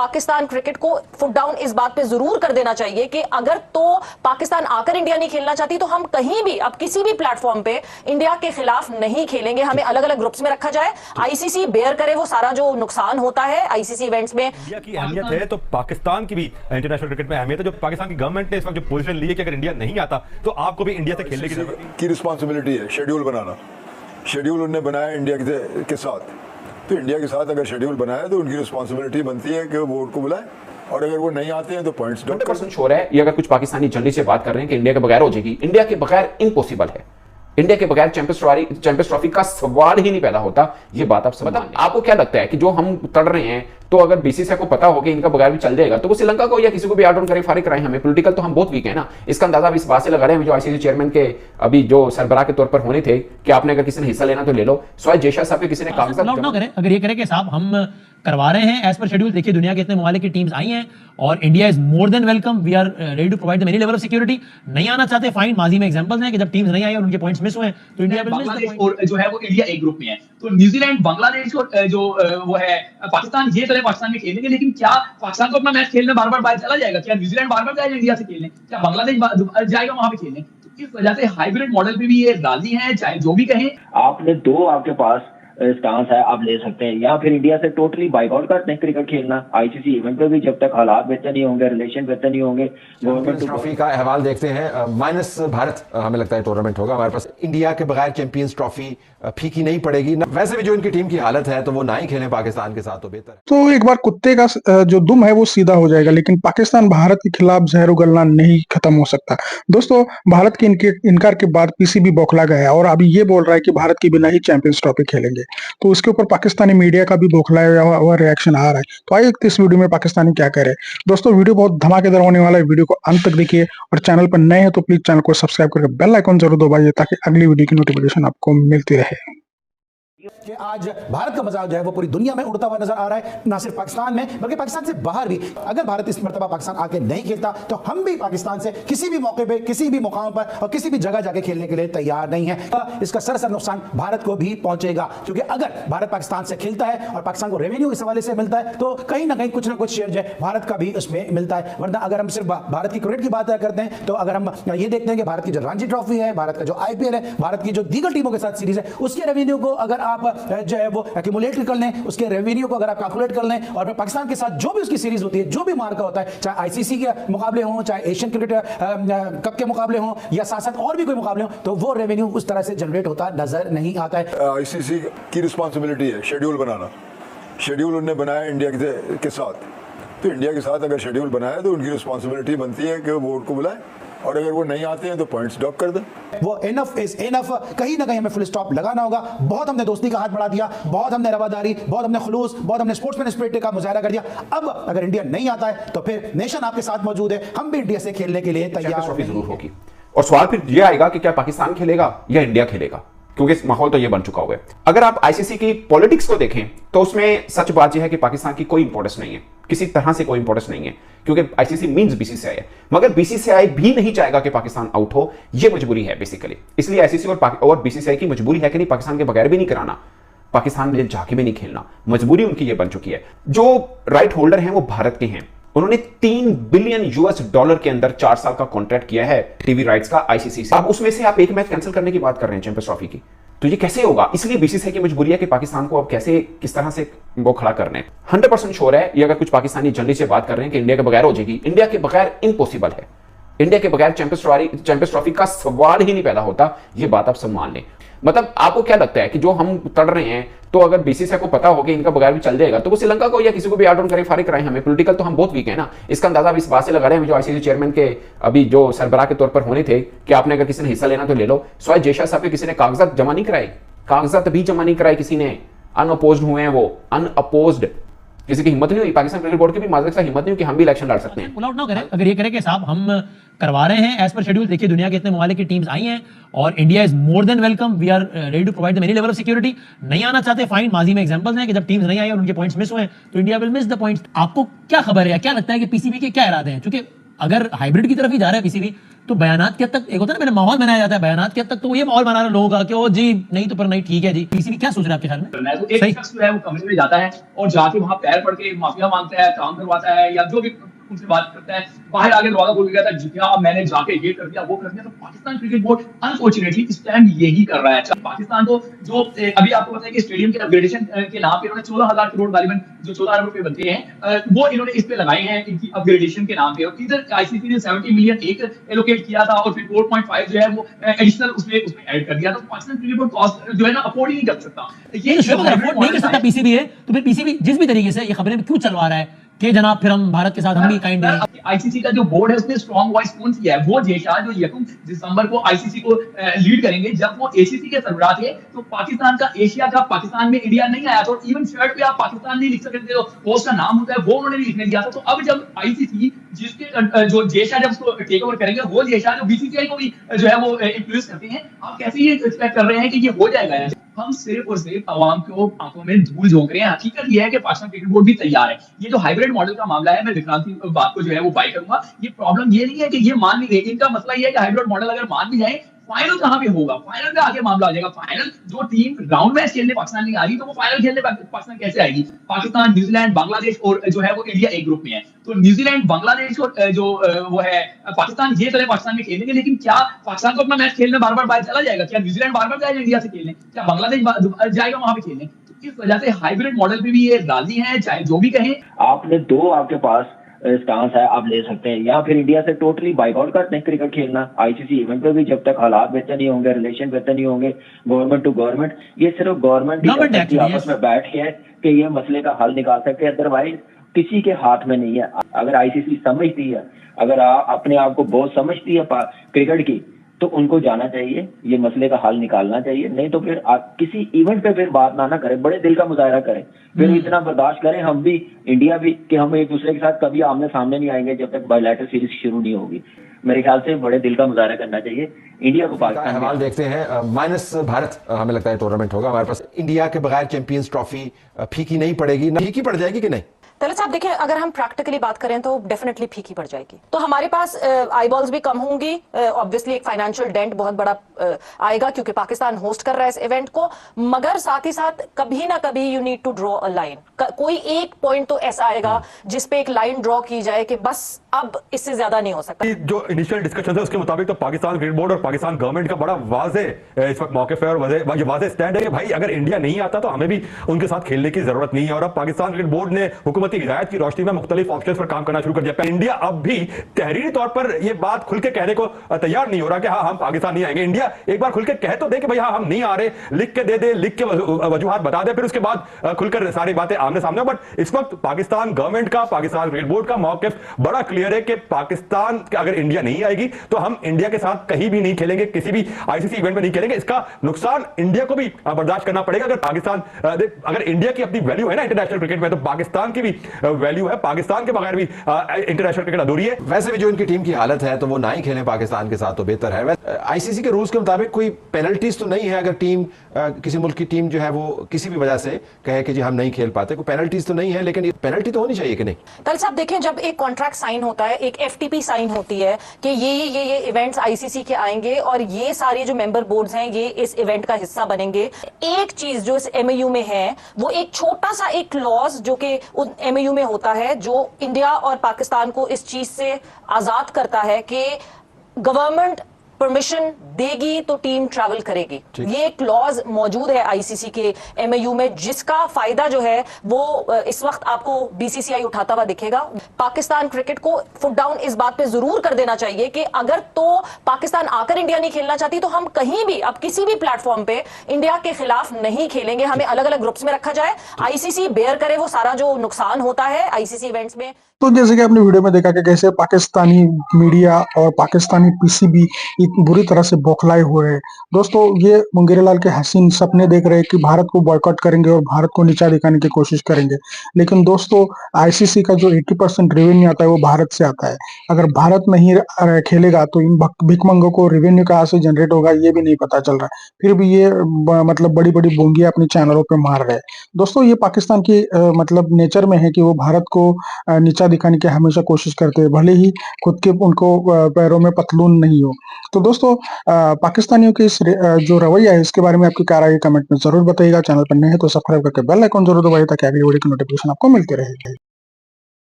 Pakistan cricket को foot down इस बात पे जरूर कर देना चाहिए कि अगर तो पाकिस्तान आकर इंडिया नहीं खेलना चाहती तो हम कहीं भी अब किसी भी प्लेटफॉर्म पे इंडिया के खिलाफ नहीं खेलेंगे। हमें अलग अलग ग्रुप्स में रखा जाए, आईसीसी बेयर करे वो सारा जो नुकसान होता है आईसीसी इवेंट्स में। इंडिया की अहमियत है तो पाकिस्तान की भी इंटरनेशनल क्रिकेट में अहमियत है। जो पाकिस्तान की गवर्नमेंट ने इस वक्त जो पोजीशन ली है कि अगर इंडिया नहीं आता तो आपको भी इंडिया से खेलने की जरूरत की रिस्पॉन्सिबिलिटी है शेड्यूल बनाना। शेड्यूल उन्होंने बनाया इंडिया के साथ, तो इंडिया के साथ अगर शेड्यूल बनाया तो उनकी रिस्पॉन्सिबिलिटी बनती है कि वो बोर्ड को बुलाए, और अगर वो नहीं आते हैं तो पॉइंट्स ड्रॉप कर दें। श्योर है ये अगर कुछ पाकिस्तानी जल्दी से बात कर रहे हैं कि इंडिया के बगैर हो जाएगी, इंडिया के बगैर इम्पॉसिबल है। इंडिया के बगैर चैंपियंस ट्रॉफी का सवाल ही नहीं पैदा होता। ये बात आप समझ, आपको क्या लगता है कि जो हम तड़ रहे हैं तो अगर बीसीसीआई को पता हो कि इनका बगैर भी चल जाएगा तो वो श्रीलंका को या किसी को भी आउट डाउन करे, फारिग कराएं। हमें पॉलिटिकल तो हम बहुत वीक है ना, इसका अंदाजा अब इस बात से लगा रहे हैं जो आईसीसी चेयरमैन के अभी जो सरबराह के तौर पर होने थे कि आपने अगर किसी ने हिस्सा लेना तो ले लो, स्वाय जयशा साहब के किसी ने कागजात ना करें। अगर ये करें कि साहब हम करवा रहे हैं एज पर शेड्यूल, देखिए दुनिया के इतने ममालिक की टीम्स आई हैं और India is more than welcome, we are ready to provide the many level of security. नहीं आना चाहते फाइन, माजी में एग्जांपल्स हैं कि जब टीम्स नहीं आई और उनके पॉइंट्स मिस हुए तो इंडिया बांग्लादेश और जो है वो इंडिया एक ग्रुप में है, तो न्यूजीलैंड बांग्लादेश और जो वो है पाकिस्तान, ये चले पाकिस्तान में खेलेंगे। लेकिन क्या पाकिस्तान को अपना मैच खेलने बार बार बाहर चला जाएगा? क्या न्यूजीलैंड बार बार जाएगा इंडिया से खेलने? क्या बांग्लादेश जाएगा वहां पे खेलने? तो इस वजह से हाइब्रिड मॉडल पे भी ये राजी हैं, चाहे जो भी कहें। आपने दो आपके पास स्टांस है, आप ले सकते हैं, या फिर इंडिया से टोटली बाइकआउट करते हैं क्रिकेट खेलना आईसीसी इवेंट पे भी, जब तक हालात बेहतर नहीं होंगे, रिलेशन बेहतर नहीं होंगे। चैंपियंस ट्रॉफी का अहवाल देखते हैं, माइनस भारत हमें लगता है टूर्नामेंट होगा हमारे पास। इंडिया के बगैर चैंपियंस ट्रॉफी फीकी नहीं पड़ेगी। वैसे भी जो इनकी टीम की हालत है तो वो ना ही खेलें पाकिस्तान के साथ तो बेहतर है। तो एक बार कुत्ते का जो दुम है वो सीधा हो जाएगा, लेकिन पाकिस्तान भारत के खिलाफ जहर उगलना नहीं खत्म हो सकता। दोस्तों, भारत के इनकार के बाद पीसीबी बौखला गया और अभी ये बोल रहा है कि भारत के बिना ही चैंपियंस ट्रॉफी खेलेंगे। तो उसके ऊपर पाकिस्तानी मीडिया का भी बौखलाया हुआ रिएक्शन आ रहा है। तो आइए इस वीडियो में पाकिस्तानी क्या कह रहे हैं। दोस्तों, वीडियो बहुत धमाकेदार होने वाला है, वीडियो को अंत तक देखिए और चैनल पर नए हैं तो प्लीज चैनल को सब्सक्राइब करके बेल आइकन जरूर दबाइए ताकि अगली वीडियो की नोटिफिकेशन आपको मिलती रहे। कि आज भारत का मजाक जो है वो पूरी दुनिया में उड़ता हुआ नजर आ रहा है, ना सिर्फ पाकिस्तान में बल्कि पाकिस्तान से बाहर भी। अगर भारत इस मर्तबा पाकिस्तान आके नहीं खेलता तो हम भी पाकिस्तान से किसी भी मौके पे, किसी भी मुकाम पर और किसी भी जगह जाके खेलने के लिए तैयार नहीं है। इसका सरासर नुकसान भारत को भी पहुंचेगा, क्योंकि अगर भारत पाकिस्तान से खेलता है और पाकिस्तान को रेवेन्यू इस हवाले से मिलता है तो कहीं ना कहीं कुछ ना कुछ शेयर जो है भारत का भी उसमें मिलता है। वरना अगर हम सिर्फ भारत की क्रिकेट की बात करते हैं तो अगर हम ये देखते हैं कि भारत की जो रणजी ट्रॉफी है, भारत का जो आईपीएल है, भारत की जो दीगर टीमों के साथ सीरीज है, उसके रेवेन्यू को अगर आप जो है वो एक्यूमुलेट कर लें, उसके रेवेन्यू को अगर आप कैलकुलेट कर लें और पाकिस्तान के साथ जो भी उसकी सीरीज होती है, जो भी मार्का होता है, चाहे आईसीसी के मुकाबले हों, चाहे एशियन क्रिकेट कप के मुकाबले हों या साथ साथ और भी कोई मुकाबले हों, तो वो रेवेन्यू उस तरह से जनरेट होता नजर नहीं आता है। आईसीसी की रिस्पॉन्सिबिलिटी है शेड्यूल बनाना। शेड्यूल उन्होंने बनाया इंडिया के साथ, तो इंडिया के साथ अगर शेड्यूल बनाया तो उनकी रिस्पॉन्सिबिलिटी बनती है कि वो बोर्ड को बुलाए, और अगर वो नहीं आते हैं तो पॉइंट्स ड्रॉप कर दें। वो इनफ इज इनफ, कहीं ना कहीं हमें फुल स्टॉप लगाना होगा। बहुत हमने दोस्ती का हाथ बढ़ा दिया, बहुत हमने रवादारी, बहुत हमने खुलूस, बहुत हमने स्पोर्ट्समैन स्पिरिट का मुजाहरा कर दिया। अब अगर इंडिया नहीं आता है तो फिर नेशन आपके साथ मौजूद है, हम भी इंडिया से खेलने के लिए तैयार जरूर होगी। और सवाल फिर यह आएगा कि क्या पाकिस्तान खेलेगा या इंडिया खेलेगा, क्योंकि माहौल तो ये बन चुका हुआ है। अगर आप आईसीसी की पॉलिटिक्स को देखें तो उसमें सच बात यह है कि पाकिस्तान की कोई इंपॉर्टेंस नहीं है, किसी तरह से कोई इंपॉर्टेंस नहीं है, क्योंकि आईसीसी मींस बीसीसीआई है। मगर बीसीसीआई भी नहीं चाहेगा कि पाकिस्तान आउट हो, यह मजबूरी है बेसिकली। इसलिए आईसीसी और बीसीसीआई की मजबूरी है कि नहीं, पाकिस्तान के बगैर भी नहीं कराना, पाकिस्तान में जाके भी नहीं खेलना, मजबूरी उनकी यह बन चुकी है। जो राइट होल्डर हैं वो भारत के हैं, उन्होंने $3 बिलियन के अंदर 4 साल का कॉन्ट्रैक्ट किया है टीवी राइट्स का आईसीसी से। अब उसमें से आप एक मैच कैंसिल करने की बात कर रहे हैं चैंपियंस ट्रॉफी की, तो ये कैसे होगा? इसलिए बीसीसीआई की मजबूरी है कि पाकिस्तान को अब कैसे किस तरह से वो खड़ा करने। 100% श्योर है ये अगर कुछ पाकिस्तानी जल्दी से बात कर रहे हैं कि इंडिया के बगैर हो जाएगी, इंडिया के बगैर इम्पॉसिबल है। इंडिया के बगैर चैंपियंस ट्रॉफी का सवाल ही नहीं पैदा होता। ये बात आप सब मान लें। मतलब आपको क्या लगता है कि जो हम तड़ रहे हैं तो अगर बीसीसीआई को पता हो कि इनका बगैर भी चल जाएगा तो वो श्रीलंका को या किसी को भी आउट डाउन करे, फारिग कराएं। हमें पॉलिटिकल तो हम बहुत वीक है ना, इसका अंदाजा अब इस बात से लगा रहे हैं जो आईसीसी चेयरमैन के अभी जो सरबराह के तौर पर होने थे कि आपने अगर किसी ने हिस्सा लेना तो ले लो, स्वाय जयशा साहब के किसी ने कागजात जमा नहीं कराए, कागजात भी जमा नहीं कराए किसी ने, अनअपोज्ड हुए हैं वो, अनअपोज्ड। किसी की हिम्मत नहीं हुई, पाकिस्तान क्रिकेट बोर्ड की भी माजरत से हिम्मत नहीं हुई कि हम भी इलेक्शन लड़ सकते हैं। पुल आउट ना करें। अगर ये करें कि साहब हम करवा रहे हैं एज पर शेड्यूल, देखिए दुनिया के इतने ममालिक की टीम्स आई हैं और India is more than welcome, we are ready to provide the many level of security. नहीं आना चाहते फाइन, माजी में एग्जांपल्स हैं कि जब टीम्स नहीं आई और उनके पॉइंट्स मिस हुए तो India will miss the points. आपको क्या खबर है, क्या लगता है कि पीसीबी के क्या इरादे हैं? क्योंकि अगर हाइब्रिड की तरफ ही जा रहा है पीसीबी तो बयानात के हद तक एक होता है ना, मैंने माहौल बनाया जाता है, बयानात के हद तक तो ये माहौल बना रहा है लोगों का कि ओ जी नहीं तो पर नहीं ठीक है जी। पीसीबी क्या सोच रहा है आपके ख्याल में? तो एक शख्स जो है वो कमरे में जाता है और जाके वहां पैर पड़ के माफिया मांगता है, काम करवाता है या जो भी उनसे बात करता है, बाहर आगे दरवाजा खोल के कहता है जी हाँ मैंने जाके ये कर दिया वो कर दिया। तो पाकिस्तान क्रिकेट बोर्ड अनफॉर्चुनेटली इस टाइम यही कर रहा है। पाकिस्तान को जो अभी आपको पता है कि स्टेडियम के अपग्रेडेशन के नाम पे इन्होंने 14,000 करोड़ गालिबन जो 14 अरब रुपए बनते हैं वो इन्होंने इस पे लगाए हैं इनकी अपग्रेडेशन के नाम पे। और इधर आईसीसी ने 70 मिलियन एक एलोकेट किया था और फिर 4.5 जो है वो एडिशनल उसमें ऐड कर दिया। तो पाकिस्तान क्रिकेट बोर्ड कॉस्ट जो है ना अफोर्ड ही नहीं कर सकता। ये नहीं कर सकता पीसीबी है, तो फिर पीसीबी जिस भी तरीके से ये खबरें क्यों चलवा रहा है कि जनाब फिर हम भारत के साथ हम भी काइंड हैं। आईसीसी का जो बोर्ड है उसने स्ट्रॉन्ग वॉइस कौन किया है? वो जेशा जो 1 दिसंबर को आईसीसी को लीड करेंगे। जब वो एसीसी के सरबराह थे तो पाकिस्तान का एशिया कप पाकिस्तान में इंडिया नहीं आया था और इवन शर्ट पे आप पाकिस्तान नहीं लिख सकते थे, तो होस्ट का नाम होता है वो उन्होंने लिखने दिया था। तो अब जब आईसीसी जिसके जो जेशा जब उसको टेक ओवर करेंगे, वो जेशा जो बीसीसीआई को भी जो है वो इन्फ्लुएंस करते हैं, आप कैसे ये एक्सपेक्ट कर रहे हैं कि ये हो जाएगा? हम सिर्फ और सिर्फ आवाम को आंखों में धूल झोंक रहे हैं। हकीकत यह है कि पाकिस्तान क्रिकेट बोर्ड भी तैयार है। ये जो हाइब्रिड मॉडल का मामला है, मैं विक्रांत की बात को जो है वो बाय करूंगा। ये प्रॉब्लम ये नहीं है कि ये मान नहीं रहे, इनका मसला ये है कि हाइब्रिड मॉडल अगर मान भी जाए, फाइनल कहां पे होगा? फाइनल पे आके मामला आ जाएगा। फाइनल जो टीम राउंड मैच खेलने पाकिस्तान नहीं आ रही, तो वो फाइनल खेलने पाकिस्तान कैसे आएगी? पाकिस्तान, न्यूजीलैंड, बांग्लादेश और जो है वो इंडिया एक ग्रुप में है। तो न्यूजीलैंड, बांग्लादेश और जो वो है पाकिस्तान, ये चले पाकिस्तान में खेलेंगे। लेकिन क्या पाकिस्तान को अपना मैच खेलने बार बार बाहर चला जाएगा? क्या न्यूजीलैंड बार बार जाएगा इंडिया से खेलने? क्या बांग्लादेश जाएगा वहां पे खेलने? तो इस वजह से हाइब्रिड मॉडल पे भी ये राजी है, चाहे जो भी कहें। आपने दो आपके पास स्टांस है, आप ले सकते हैं, या फिर इंडिया से टोटली बाइकआउट करते हैं क्रिकेट खेलना आईसीसी इवेंट पे भी, जब तक हालात बेहतर नहीं होंगे, रिलेशन बेहतर नहीं होंगे गवर्नमेंट टू गवर्नमेंट। ये सिर्फ गवर्नमेंट ही आपस में बैठ के कि ये मसले का हल निकाल सकते हैं, अदरवाइज किसी के हाथ में नहीं है। अगर आईसीसी समझती है, अगर अपने आप को बहुत समझती है क्रिकेट की, तो उनको जाना चाहिए, ये मसले का हल निकालना चाहिए। नहीं तो फिर किसी इवेंट पे फिर बात ना करें, बड़े दिल का मुजाहरा करें, फिर इतना बर्दाश्त करें हम भी, इंडिया भी, कि हम एक दूसरे के साथ कभी आमने सामने नहीं आएंगे जब तक बायलैटरल सीरीज शुरू नहीं होगी। मेरे ख्याल से बड़े दिल का मुजाहरा करना चाहिए इंडिया को। पाकिस्तान हवाल देखते हैं माइनस भारत, हमें लगता है टूर्नामेंट होगा हमारे पास। इंडिया के बगैर चैंपियंस ट्रॉफी फीकी नहीं पड़ेगी, फीकी पड़ जाएगी कि नहीं? तलत साहब देखिए, अगर हम प्रैक्टिकली बात करें तो डेफिनेटली फीकी पड़ जाएगी। तो हमारे पास आई बॉल्स भी कम होंगी, ऑब्वियसली एक फाइनेंशियल डेंट बहुत बड़ा आएगा क्योंकि पाकिस्तान होस्ट कर रहा है इस इवेंट को। मगर साथ ही साथ कभी ना कभी you need to draw a line. कोई एक पॉइंट तो ऐसा आएगा जिस पे एक लाइन ड्रॉ की जाए कि बस अब इससे ज्यादा नहीं हो सकता। जो इनिशियल डिस्कशन है उसके मुताबिक तो पाकिस्तान क्रिकेट बोर्ड और पाकिस्तान गवर्नमेंट का बड़ा वाजे इस वक्त मौके पर और ये वाजे स्टैंड है कि भाई अगर इंडिया नहीं आता तो हमें भी उनके साथ खेलने की जरूरत नहीं है। और अब पाकिस्तान क्रिकेट बोर्ड ने हुकूमती हिदायत की रोशनी में मुख्तलिफ ऑप्शंस पर काम करना शुरू कर दिया। इंडिया अब भी तहरीरी तौर पर यह बात खुल के कहने को तैयार नहीं हो रहा कि हाँ हम पाकिस्तान नहीं आएंगे। इंडिया एक बार खुल के कह तो दे कि भाई हाँ हम नहीं आ रहे, लिख के दे दे, लिख के वजूहात बता दे, फिर उसके बाद खुलकर सारी बातें आमने सामने। बट इस वक्त पाकिस्तान गवर्नमेंट का, पाकिस्तान क्रिकेट बोर्ड का मौक़िफ़ बड़ा क्लियर है कि पाकिस्तान अगर इंडिया नहीं आएगी तो हम इंडिया के साथ कहीं भी नहीं खेलेंगे, किसी भी आईसीसी इवेंट में नहीं खेलेंगे। इसका नुकसान इंडिया को भी बर्दाश्त करना पड़ेगा। अगर पाकिस्तान, अगर इंडिया की अपनी वैल्यू है ना इंटरनेशनल क्रिकेट में, तो पाकिस्तान की भी वैल्यू है। पाकिस्तान के बगैर भी इंटरनेशनल क्रिकेट अधूरी है। वैसे भी जो इनकी टीम की हालत है तो वो ना ही खेलें पाकिस्तान के साथ तो बेहतर है। आईसीसी के रूल्स के मुताबिक कोई पेनल्टीज तो नहीं है अगर टीम किसी मुल्क की टीम जो है वो किसी भी वजह से कहे कि जी हम नहीं खेल पाते, कोई पेनल्टीज तो नहीं है, लेकिन पेनल्टी तो होनी चाहिए कि नहीं? तल साहब देखें, जब एक कॉन्ट्रैक्ट साइन होता है, एक एफटीपी साइन होती है कि ये इवेंट्स आईसीसी के आएंगे और ये सारे जो मेंबर बोर्ड्स हैं ये इस इवेंट का हिस्सा बनेंगे। एक चीज जो इस एमओयू में है वो एक छोटा सा एक क्लॉज जो कि एमओयू में होता है, जो इंडिया और पाकिस्तान को इस चीज से आजाद करता है कि गवर्नमेंट परमिशन देगी तो टीम ट्रैवल करेगी। ये क्लॉज मौजूद है आईसीसी के एमओयू में, जिसका फायदा जो है वो इस वक्त आपको बीसीसीआई उठाता हुआ दिखेगा। पाकिस्तान क्रिकेट को फुट डाउन इस बात पे जरूर कर देना चाहिए कि अगर तो पाकिस्तान आकर इंडिया नहीं खेलना चाहती तो हम कहीं भी, अब किसी भी प्लेटफॉर्म पे इंडिया के खिलाफ नहीं खेलेंगे। हमें अलग अलग ग्रुप्स में रखा जाए, आईसीसी बेयर करे वो सारा जो नुकसान होता है आईसीसी इवेंट्स में। तो जैसे कि आपने वीडियो में देखा कि कैसे पाकिस्तानी मीडिया और पाकिस्तानी पीसीबी एक बुरी तरह से बौखलाए हुए हैं। दोस्तों ये मुंगेरीलाल के हसीन सपने देख रहे हैं कि भारत को बॉयकॉट करेंगे और भारत को नीचा दिखाने की कोशिश करेंगे, लेकिन दोस्तों आईसीसी का जो 80% रेवेन्यू आता है वो भारत से आता है। अगर भारत नहीं खेलेगा तो इन भिखमंगों को रेवेन्यू कहाँ से जनरेट होगा ये भी नहीं पता चल रहा है। फिर भी ये मतलब बड़ी बड़ी बोंगियां अपने चैनलों पे मार रहे हैं। दोस्तों ये पाकिस्तान की मतलब नेचर में है कि वो भारत को नीचा दिखाने की हमेशा कोशिश करते हैं, भले ही खुद के उनको पैरों में पतलून नहीं हो। तो दोस्तों पाकिस्तानियों के इस जो रवैया है इसके बारे में आपकी क्या राय है कमेंट में जरूर बताइएगा। चैनल पर नए हैं तो सब्सक्राइब करके बेल आइकन जरूर दबाइए ताकि अगली वीडियो की नोटिफिकेशन आपको मिलती रहेगी।